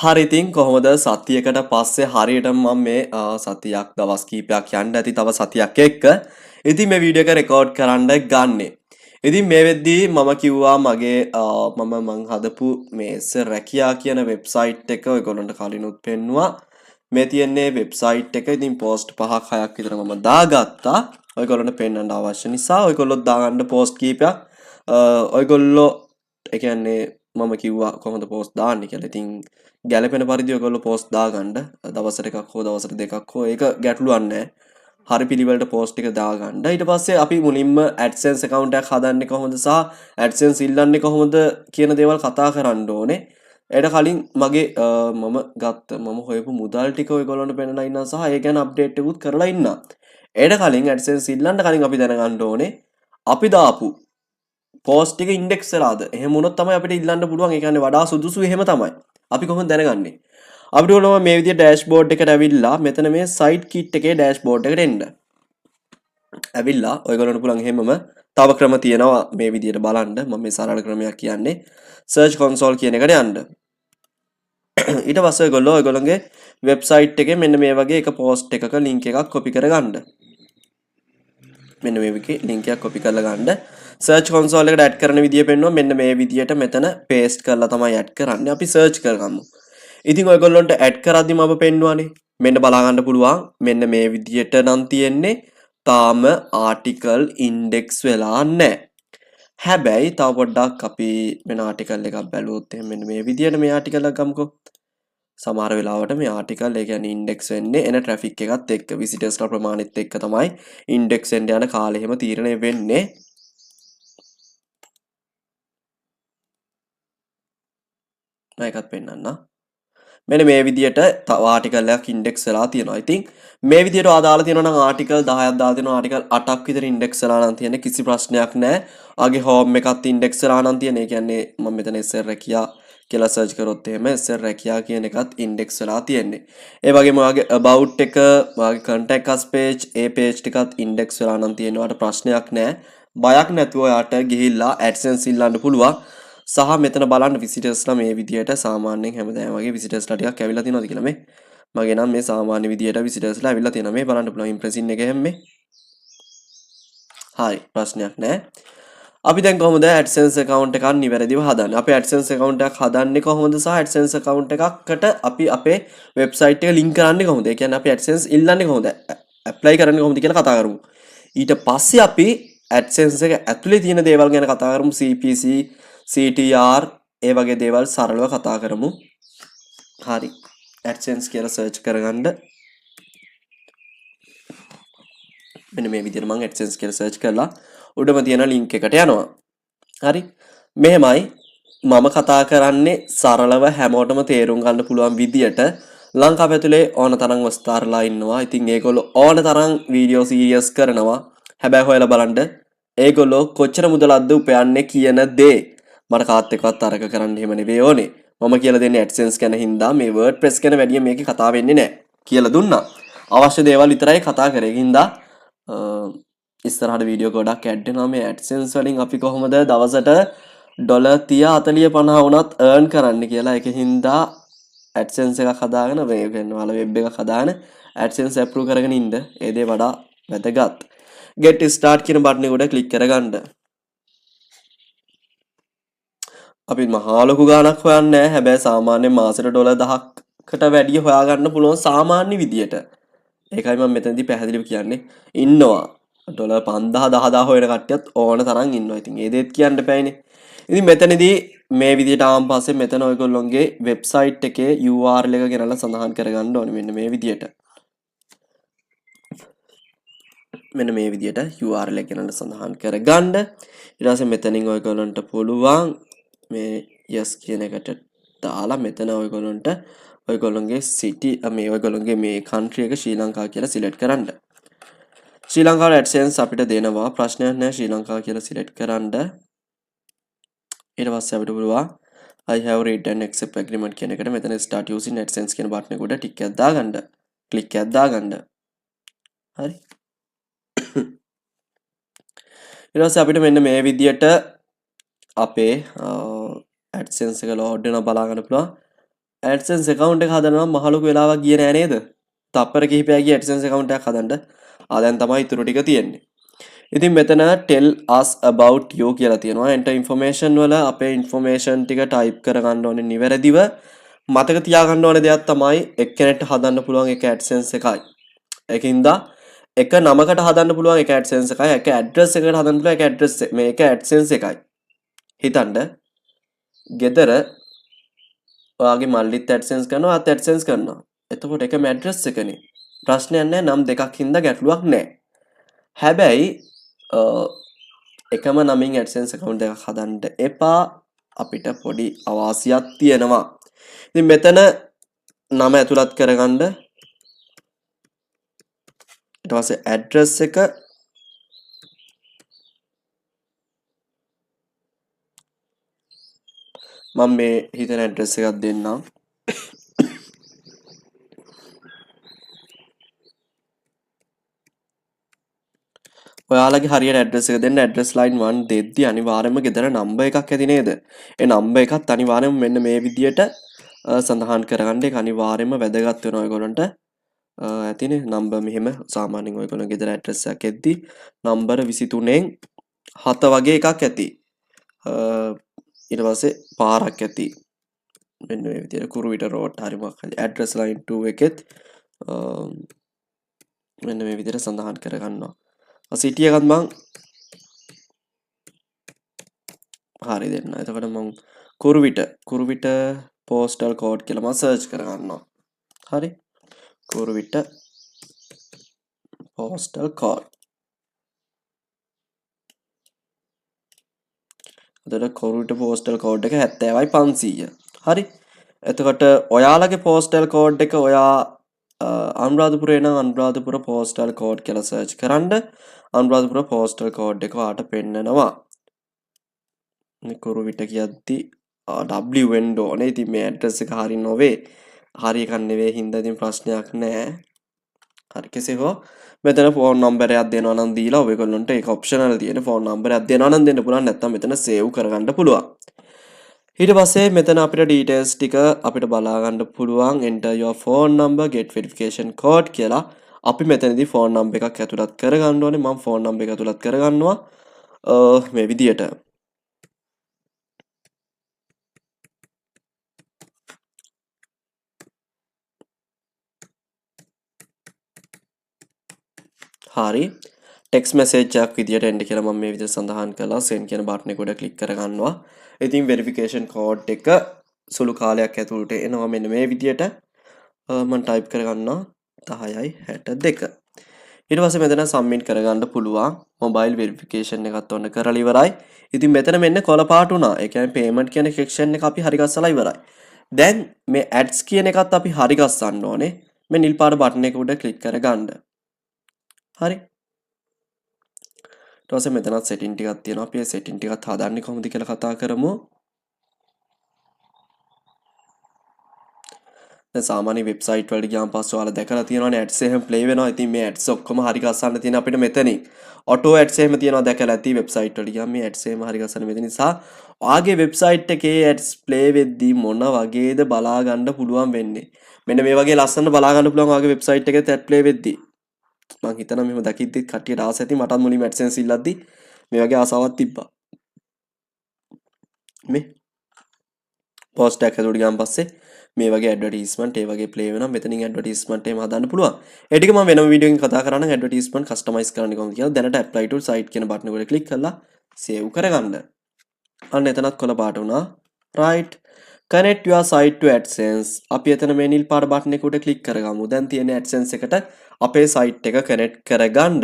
හරි ඉතින් කොහොමද සතියකට පස්සේ හරියටම මම මේ සතියක් දවස් කීපයක් යන්න ඇති තව සතියක් එක්ක. ඉතින් මේ වීඩියෝ එක රෙකෝඩ් කරන්න ගන්නෙ. ඉතින් මේ වෙද්දී මම කිව්වා මගේ මං හදපු මේ රැකියා කියන වෙබ්සයිට් එක ඔයගොල්ලන්ට කලිනුත් පෙන්නුවා. මේ තියෙන්නේ වෙබ්සයිට් එක. ඉතින් පෝස්ට් 5ක් 6ක් විතර මම දාගත්තා. ඔයගොල්ලන්ට පෙන්වන්න අවශ්‍ය නිසා ඔයගොල්ලෝ දාගන්න පෝස්ට් කීපයක් ඔයගොල්ලෝ ඒ කියන්නේ මම කිව්වා කොහොමද පෝස්ට් දාන්නේ කියලා. ඉතින් ගැලපෙන පරිදි ඔයගොල්ලෝ පෝස්ට් දාගන්න. දවසට එකක් හෝ දවසට දෙකක් හෝ ඒක ගැටලුවක් නැහැ. හරි පිළිවෙලට පෝස්ට් ටික දාගන්න. ඊට පස්සේ අපි මුලින්ම AdSense account එකක් හදන්නේ කොහොමද සහ AdSense ඉල්ලන්නේ කොහොමද කියන දේවල් කතා කරන්න ඕනේ. ඊට කලින් මගේ මම හොයපු මුදල් ටික ඔයගොල්ලන්ට පෙන්නලා ඉන්නවා සහ ඒ ගැන අප්ඩේට් එකකුත් කරලා ඉන්නවා. ඊට කලින් AdSense ඉල්ලන්න කලින් අපි දැනගන්න ඕනේ අපි දාපු පෝස්ට් එක ඉන්ඩෙක්ස් වෙලාද? එහෙම වුණොත් තමයි අපිට ඉල්ලන්න පුළුවන්. ඒ කියන්නේ වඩා සුදුසු එහෙම තමයි. අපි කොහොමද දැනගන්නේ? අපිට ඕනම මේ විදිහට ඩෑෂ්බෝඩ් එකට ඇවිල්ලා මෙතන මේ සයිට් කිට් එකේ ඩෑෂ්බෝඩ් එකට එන්න. ඇවිල්ලා ඔයගොල්ලන්ට පුළුවන් එහෙමම තව ක්‍රම තියෙනවා මේ විදිහට බලන්න. මම මේ සරල ක්‍රමයක් කියන්නේ. search console කියන එකට යන්න. ඊට පස්සේ ඔයගොල්ලන්ගේ වෙබ්සයිට් එකේ මෙන්න මේ වගේ එක පෝස්ට් එකක link එකක් copy කරගන්න. මෙන්න මේ විදිහේ link එකක් copy කරලා ගන්න. search console එකට add කරන විදිය පෙන්වුවා. මෙන්න මේ විදියට මෙතන paste කරලා තමයි add කරන්නේ. අපි search කරගමු. ඉතින් ඔයගොල්ලන්ට add කරද්දිම අප පෙන්වුවානේ. මෙන්න බලා ගන්න පුළුවන්. මෙන්න මේ විදියට නම් තියෙන්නේ. තාම article index වෙලා නැහැ. හැබැයි තව පොඩ්ඩක් අපි වෙන article එකක් බැලුවොත් එහෙනම් මෙන්න මේ විදියට මේ article එකක් ගමුකෝ. සමහර වෙලාවට මේ ආටිකල් ඒ කියන්නේ ඉන්ඩෙක්ස් වෙන්නේ එන ට්‍රැෆික් එකත් එක්ක විසිටර්ස්ලා ප්‍රමාණෙත් එක්ක තමයි ඉන්ඩෙක්ස් වෙන්න යන කාලෙ හැම තීරණය වෙන්නේ. මම එකත් පෙන්නන්න. මෙන්න මේ විදියට තව ආටිකල් එකක් ඉන්ඩෙක්ස් වෙලා තියෙනවා. ඉතින් මේ විදියට ආදාලා තියෙනවා නම් ආටිකල් 10ක් දාලා තියෙනවා ආටිකල් 8ක් විතර ඉන්ඩෙක්ස් වෙලා නම් තියෙන්නේ කිසි ප්‍රශ්නයක් නැහැ. ආගේ හෝම් එකත් ඉන්ඩෙක්ස් වෙලා නම් තියෙන්නේ. ඒ කියන්නේ මම මෙතන SR රැකියා කියලා සර්ච් කරොත් එහෙම SR රැකියා කියන එකත් ඉන්ඩෙක්ස් වෙලා තියෙන්නේ. ඒ වගේම ඔයාගේ about එක, ඔයාගේ contact us page, ඒ page ටිකත් ඉන්ඩෙක්ස් වෙලා නම් තියෙනවාට ප්‍රශ්නයක් නැහැ. බයක් නැතුව ඔයාට ගිහිල්ලා AdSense ඉල්ලන්න පුළුවන්. සහ මෙතන බලන්න විසිටර්ස්ලා මේ විදියට සාමාන්‍යයෙන් හැමදාම වගේ විසිටර්ස්ලා ටිකක් ඇවිල්ලා තියෙනවද කියලා මේ මගේ නම් මේ සාමාන්‍ය විදියට විසිටර්ස්ලා ඇවිල්ලා තියෙනවා මේ බලන්න පුළුවන් ඉම්ප්‍රෙසින් එක හැම මේ හරි ප්‍රශ්නයක් නැහැ අපි දැන් කොහොමද AdSense account එකක් නිවැරදිව හදන්නේ අපි AdSense account එකක් හදන්නේ කොහොමද සහ AdSense account එකකට අපි අපේ වෙබ්සයිට් එක link කරන්නේ කොහොමද ඒ කියන්නේ අපි AdSense ඉල්ලන්නේ කොහොමද apply කරන්නේ කොහොමද කියලා කතා කරමු ඊට පස්සේ අපි AdSense එක ඇතුලේ තියෙන දේවල් ගැන කතා කරමු CPC CTR ඒ වගේ දේවල් සරලව කතා කරමු. හරි. AdSense කියලා search කරගන්න. මෙන්න මේ විදිහට මම AdSense කියලා search කරලා උඩම තියෙන link එකට යනවා. හරි. මෙහෙමයි මම කතා කරන්නේ සරලව හැමෝටම තේරුම් ගන්න පුළුවන් විදියට ලංකාව ඇතුලේ ඕන තරම් වස්තාරලා ඉන්නවා. ඉතින් ඒගොල්ලෝ ඕන තරම් වීඩියෝ සීරීස් කරනවා. හැබැයි හොයලා බලන්න ඒගොල්ලෝ කොච්චර මුදලක්ද උපයන්නේ කියන දේ මට කාත් එක්කවත් තරක කරන්න එහෙම නෙවෙයි ඕනේ. මම කියලා දෙන්නේ AdSense ගැන හින්දා මේ WordPress ගැන වැඩිය මේකේ කතා වෙන්නේ නැහැ කියලා දුන්නා. අවශ්‍ය දේවල් විතරයි කතා කරේ. හින්දා ඉස්සරහට වීඩියෝ ගොඩක් ඇඩ් වෙනවා මේ AdSense වලින් අපි කොහොමද දවසට $30 40 50 වුණත් earn කරන්න කියලා. ඒක හින්දා AdSense එකක් හදාගෙන මේ කියන්නේ ඔයාලා වෙබ් එකක් හදාගෙන AdSense approve කරගෙන ඉන්න. ඒ දේ වඩා වැදගත්. get start කියන බටන් එක උඩ ක්ලික් කරගන්න. අපි මහා ලොකු ගාණක් හොයන්නේ නැහැ. හැබැයි සාමාන්‍යයෙන් මාසෙට $10,000කට වැඩිය හොයාගන්න පුළුවන් සාමාන්‍ය විදියට. ඒකයි මම මෙතනදී පැහැදිලිව කියන්නේ. ඉන්නවා. $5,000 10,000 හොයන කට්ටියත් ඕන තරම් ඉන්නවා. ඉතින් ඒ දෙත් කියන්න බෑනේ. ඉතින් මෙතනදී මේ විදියට ආවන් පස්සේ මෙතන ඔයගොල්ලොන්ගේ වෙබ්සයිට් එකේ URL එක ගෙනල්ලා සඳහන් කරගන්න ඕනේ. මෙන්න මේ විදියට. මෙන්න මේ විදියට URL එක ගෙනල්ලා සඳහන් කරගන්න. ඊට පස්සේ මෙතනින් ඔයගොල්ලන්ට පුළුවන් මේ yes කියන එකට දාලා මෙතන ඔයගොල්ලන්ට ඔයගොල්ලන්ගේ city මේ ඔයගොල්ලන්ගේ මේ country එක ශ්‍රී ලංකාව කියලා select කරන්න. ශ්‍රී ලංකාවේ AdSense අපිට දෙනවා ප්‍රශ්නයක් නැහැ ශ්‍රී ලංකාව කියලා select කරන්න. ඊට පස්සේ අපිට පුළුවන් I have read and accept agreement කියන එකට මෙතන start using AdSense කියන බටන් එක උඩ ටික් එකක් දාගන්න. ක්ලික් එකක් දාගන්න. හරි. ඊට පස්සේ අපිට මෙන්න මේ විදියට අපේ AdSense එක load වෙනවා බලා ගන්න පුළුවන්. AdSense account එක හදනවා මහ ලොකු වෙලාවක් ගියේ නෑ නේද? තප්පර කිහිපයක් ගියේ AdSense account එකක් හදන්න. දැන් තමයි ඉතුරු ටික තියෙන්නේ. ඉතින් මෙතන tell us about you කියලා තියෙනවා. enter information වල අපේ information ටික type කරගන්න ඕනේ නිවැරදිව. මතක තියාගන්න ඕනේ දෙයක් තමයි එක්කෙනෙක්ට හදන්න පුළුවන් එක AdSense එකයි. ඒකින්ද එක නමකට හදන්න පුළුවන් එක AdSense එකයි, එක address එකකට හදන්න පුළුවන් එක address මේක AdSense එකයි. හිතන්න ගෙදර ඔයාගේ මල්ලිත් AdSense කරනවා, ආත් AdSense කරනවා. එතකොට එකම address එකනේ. ප්‍රශ්නයක් නැහැ, නම් දෙකක් හින්දා ගැටලුවක් නැහැ. හැබැයි එකම නමින් AdSense account එකක් හදන්න එපා. අපිට පොඩි අවාසියක් තියෙනවා. ඉතින් මෙතන නම ඇතුළත් කරගන්න. ඊට පස්සේ address එක මම මේ හිතන address එකක් දෙන්නම්. ඔයාලගේ හරියට address එක දෙන්න. address line 1 දෙද්දි අනිවාර්යයෙන්ම ගෙදර number එකක් ඇති නේද? ඒ number එකත් අනිවාර්යයෙන්ම මෙන්න මේ විදියට සඳහන් කරගන්න. ඒක අනිවාර්යයෙන්ම වැදගත් වෙනවා ඔයගොල්ලන්ට. ඇතිනේ number මෙහෙම සාමාන්‍යයෙන් ඔයගොල්ලෝ ගෙදර address එකක් එද්දි number 23න් 7 වගේ එකක් ඇති. ඊට පස්සේ පාරක් ඇති. මෙන්න මේ විදියට කුරුවිට road හරි මොකක් හරි address line 2 එකෙත් මෙන්න මේ විදියට සඳහන් කරගන්නවා. සිටි එකත් මං හරි දෙන්න. එතකොට මං කුරුවිට postal code කියලා මම search කරගන්නවා. හරි. Kuruwita postal code. එතකොට කුරුවිට postal code එක 70/500. හරි. එතකොට ඔයාලගේ postal code එක ඔයා අනුරාධපුරේ නම් අනුරාධපුර postal code කියලා search කරන්න. අනුරාධපුර postal code එක ඔයාට පෙන්නනවා. කුරුවිට කියද්දි W වෙන්න ඕනේ. ඉතින් මේ address එක හරි නොවේ. හරි එකක් නෙවෙයි හින්දා ඉතින් ප්‍රශ්නයක් නෑ. හරි කෙසේ හෝ මෙතන ෆෝන් නම්බර් එකක් දෙනවා නම් දීලා ඔයගොල්ලන්ට ඒක ඔප්ෂනල් තියෙන ෆෝන් නම්බර් එකක් දෙනවා නම් දෙන්න පුළුවන්. නැත්නම් මෙතන සේව් කරගන්න පුළුවන්. ඊට පස්සේ මෙතන අපිට details ටික අපිට බලා ගන්න පුළුවන්. enter your phone number get verification code කියලා. අපි මෙතනදී ෆෝන් නම්බර් එකක් ඇතුළත් කරගන්න ඕනේ. මම ෆෝන් නම්බර් එක ඇතුළත් කරගන්නවා මේ විදියට. හරි. ටෙක්ස්ට් මැසේජ් එකක් විදියට එන්න කියලා මම මේ විදිහට සඳහන් කළා. send කියන බටන් එක උඩ ක්ලික් කරගන්නවා. ඉතින් verification code එක සුළු කාලයක් ඇතුළත එනවා මෙන්න මේ විදියට. මම type කරගන්නවා 10.62. ඊට පස්සේ මෙතන submit කරගන්න පුළුවන්. mobile verification එකත් ඔන්න කරලා ඉවරයි. ඉතින් මෙතන මෙන්න කොළ පාට උනා. ඒ කියන්නේ payment කියන section එක අපි හරි ගස්සලා ඉවරයි. දැන් මේ ads කියන එකත් අපි හරි ගස්සන්න ඕනේ. මේ නිල් පාට බටන් එක උඩ ක්ලික් කරගන්න. හරි. ඊට පස්සේ මෙතනත් setting ටිකක් තියෙනවා. අපි ඒ setting ටිකත් හදන්නේ කොහොමද කියලා කතා කරමු. දැන් සාමාන්‍ය වෙබ්සයිට් වලට ගියාම පස්සේ ඔයාලා දැකලා තියෙනවානේ ads එහෙම play වෙනවා. ඉතින් මේ ads ඔක්කොම හරි ගස්සන්න තියෙන අපිට මෙතනින් auto ads එහෙම තියෙනවා දැකලා ඇති වෙබ්සයිට් වලට ගියාම මේ ads එහෙම හරි ගස්සන්න මෙතන නිසා ඔයාගේ වෙබ්සයිට් එකේ ads play වෙද්දී මොන වගේද බලා ගන්න පුළුවන් වෙන්නේ. මෙන්න මේ වගේ ලස්සන බලා ගන්න පුළුවන් ඔයාගේ වෙබ්සයිට් එකේ ads play වෙද්දී. මම හිතනවා මෙහෙම දකිද්දි කට්ටියට ආස ඇති. මටත් මුලින්ම AdSense ඉල්ලද්දි මේ වගේ ආසාවක් තිබ්බා. මේ post එකක් ඇතුළට ගියාන් පස්සේ මේ වගේ ඇඩ්වර්ටයිස්මන්ට් ඒ වගේ ප්ලේ වෙනවා. මෙතනින් ඇඩ්වර්ටයිස්මන්ට් එහෙම හදන්න පුළුවන්. ඒ ටික මම වෙනම වීඩියෝ එකකින් කතා කරනවා නම් ඇඩ්වර්ටයිස්මන්ට් කස්ටමයිස් කරන්න කොහොමද කියලා. දැනට apply to site කියන බටන් එකට ක්ලික් කරලා save කරගන්න. අන්න එතනත් කොළ පාට වුණා. right. connect your site to AdSense. අපි එතන මේ නිල් පාට බටන් එක උඩ ක්ලික් කරගමු. දැන් තියෙන AdSense එකට අපේ site එක connect කරගන්න.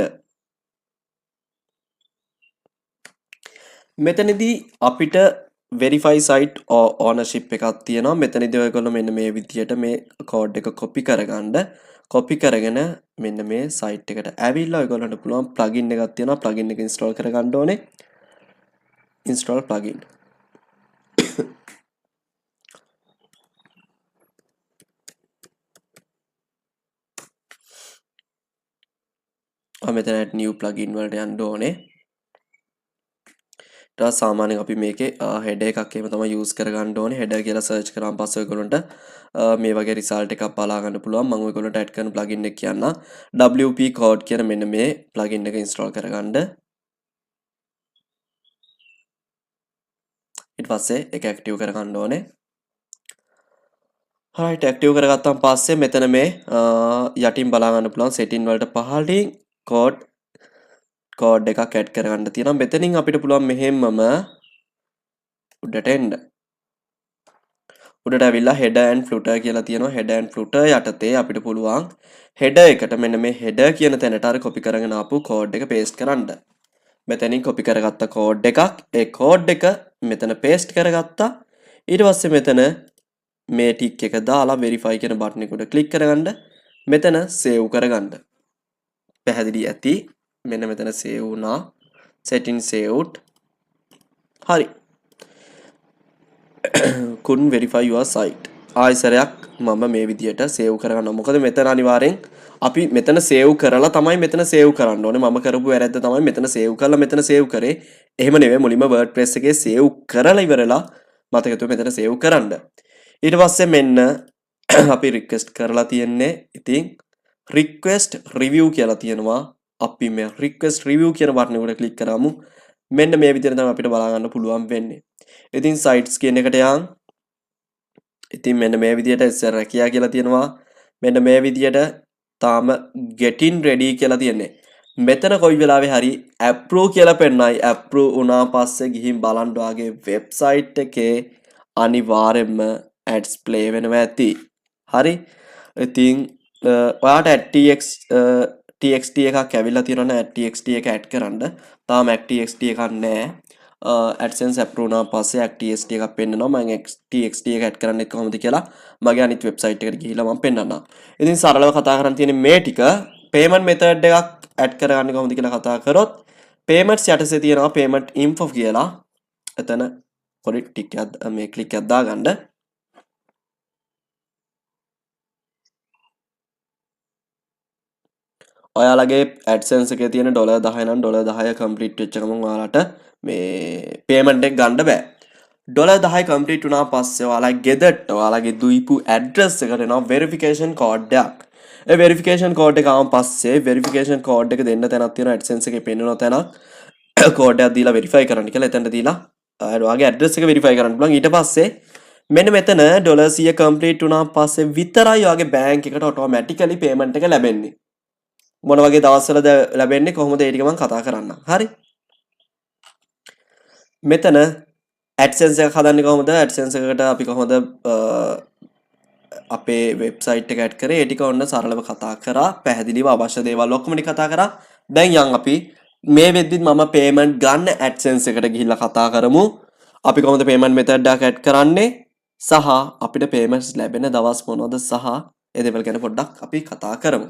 මෙතනදී අපිට verify site ownership එකක් තියෙනවා. මෙතනදී ඔයගොල්ලෝ මෙන්න මේ විදියට මේ කෝඩ් එක copy කරගන්න. copy කරගෙන මෙන්න මේ site එකට ඇවිල්ලා ඔයගොල්ලන්ට පුළුවන් plugin එකක් තියෙනවා. plugin එක install කරගන්න ඕනේ. install plugin. මෙතන new plugin වලට යන්න ඕනේ. සාමාන්‍යයෙන් අපි මේකේ header එකක් එහෙම තමයි use කරගන්න ඕනේ. header කියලා search කරාම පස්සේ ඔයගොල්ලන්ට මේ වගේ result එකක් බලා ගන්න පුළුවන්. මම ඔයගොල්ලන්ට add කරන plugin එක කියන්න. WP code කියන මෙන්න මේ plugin එක install කරගන්න. ඊට පස්සේ ඒක active කරගන්න ඕනේ. right active කරගත්තාන් පස්සේ මෙතන මේ යටින් බලා ගන්න පුළුවන් setting වලට පහළින් code එකක් add කරගන්න තියෙනවා. මෙතනින් අපිට පුළුවන් මෙහෙමම උඩට එන්න. උඩට ඇවිල්ලා header and footer කියලා තියෙනවා. header and footer යටතේ අපිට පුළුවන් header එකට මෙන්න මේ header කියන තැනට අර copy කරගෙන ආපු code එක paste කරන්න. මෙතනින් copy කරගත්ත code එකක් ඒ code එක මෙතන paste කරගත්තා. ඊට පස්සේ මෙතන මේ ටික් එක දාලා verify කියන බටන් එක උඩ ක්ලික් කරගන්න. මෙතන save කරගන්න. පැහැදිලි ඇති. මෙන්න මෙතන save වුණා. setting saved. හරි. couldn't verify your site. ආයෙසරයක් මම මේ විදියට save කරගන්නවා. මොකද මෙතන අනිවාර්යෙන් අපි මෙතන save කරලා තමයි මෙතන save කරන්න ඕනේ. මම කරපු වැරද්ද තමයි මෙතන save කරලා මෙතන save කරේ. එහෙම නෙවෙයි මුලින්ම WordPress එකේ save කරලා ඉවරලා මතකතුව මෙතන save කරන්න. ඊට පස්සේ මෙන්න අපි request කරලා තියෙන්නේ. ඉතින් request review කියලා තියෙනවා. අපි මේ request review කියන බටන් එකට ක්ලික් කරාමු. මෙන්න මේ විදිහට තමයි අපිට බලා ගන්න පුළුවන් වෙන්නේ. ඉතින් sites කියන එකට යන්. ඉතින් මෙන්න මේ විදිහට SR රැකියා කියලා තියෙනවා. මෙන්න මේ විදිහට තාම getting ready කියලා තියෙන්නේ. මෙතන කොයි වෙලාවෙ හරි approve කියලා පෙන්නයි. approve වුණා පස්සේ ගිහින් බලන්න ඔයාගේ website එකේ අනිවාර්යයෙන්ම ads play වෙනවා ඇති. හරි. ඉතින් ඔයාට txt එකක් ඇවිල්ලා තියෙනවා. txt එක add කරන්න. තාම txt එකක් නැහැ. AdSense approve වුණා පස්සේ txt එකක් පෙන්නනවා. මම txt එක add කරන්නේ කොහොමද කියලා මගේ අනිත් website එකට ගිහිල්ලා මම පෙන්නන්නම්. ඉතින් සරලව කතා කරන් තියෙන්නේ මේ ටික payment method එකක් add කරගන්නේ කොහොමද කියලා කතා කරොත් payments යටසේ තියෙනවා payment info කියලා. එතන පොඩි ටික් එකක් මේ ක්ලික් එකක් දාගන්න. ඔයාලගේ AdSense එකේ තියෙන $10 නම් $10 complete වෙච්ච ගමන් ඔයාලට මේ payment එක ගන්න බෑ. $10 complete වුණා පස්සේ ඔයාලා ගෙදරට ඔයාලගේ දුයිපු address එකට එනවා verification code එකක්. ඒ verification code එක ආවම පස්සේ verification code එක දෙන්න තැනක් තියෙනවා AdSense එකේ පෙන්නන තැනක්. code එකක් දීලා verify කරන්න කියලා එතනට දීලා ඔයාගේ address එක verify කරන්න පුළුවන්. ඊට පස්සේ මෙන්න මෙතන $100 complete වුණා පස්සේ විතරයි ඔයාගේ bank එකට automatically payment එක ලැබෙන්නේ. මොන වගේ දවස්වලද ලැබෙන්නේ කොහොමද ඒ ටික මම කතා කරන්නම්. හරි. මෙතන AdSense එක හදන්නේ කොහොමද? AdSense එකට අපි කොහොමද අපේ වෙබ්සයිට් එක ඇඩ් කරේ? ඒ ටික ඔන්න සරලව කතා කරා. පැහැදිලිව අවශ්‍ය දේවල් ඔක්කොම ටික කතා කරා. දැන් යන් අපි මේ වෙද්දිත් මම payment ගන්න AdSense එකට ගිහිල්ලා කතා කරමු. අපි කොහොමද payment method එක ඇඩ් කරන්නේ සහ අපිට payments ලැබෙන දවස් මොනවද සහ ඒ දේවල් ගැන පොඩ්ඩක් අපි කතා කරමු.